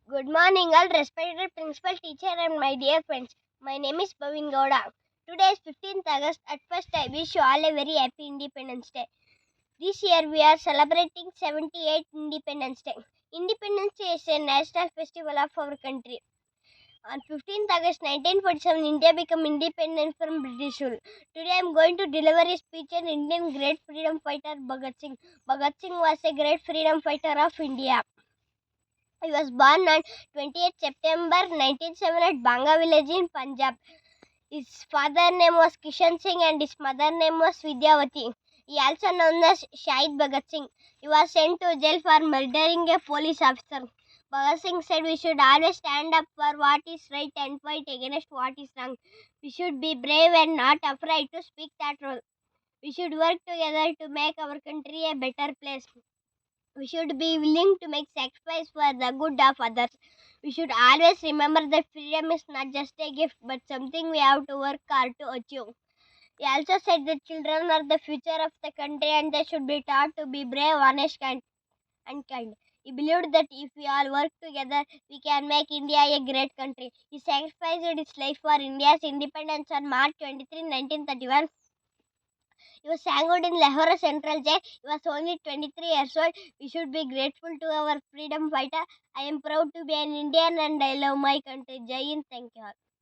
Good morning, all respected principal, teacher, and my dear friends. My name is Bhavin Gowda. Today is 15th August. At first, I wish you all a very happy Independence Day. This year, we are celebrating 78th Independence Day. Independence Day is a national festival of our country. On 15th August 1947, India became independent from British rule. Today, I am going to deliver a speech on Indian great freedom fighter Bhagat Singh. Bhagat Singh was a great freedom fighter of India. He was born on 28 September 1907 at Banga village in Punjab. His father name was Kishan Singh and his mother name was Vidyavati. He also known as Shahid Bhagat Singh. He was sent to jail for murdering a police officer. Bhagat Singh said we should always stand up for what is right and fight against what is wrong. We should be brave and not afraid to speak that role. We should work together to make our country a better place. We should be willing to make sacrifice for the good of others. We should always remember that freedom is not just a gift but something we have to work hard to achieve. He also said that children are the future of the country and they should be taught to be brave, honest, and kind. He believed that if we all work together, we can make India a great country. He sacrificed his life for India's independence on March 23, 1931. He was hanged in Lahore Central Jail. He was only 23 years old. We should be grateful to our freedom fighter. I am proud to be an Indian and I love my country. Jai Hind. Thank you all.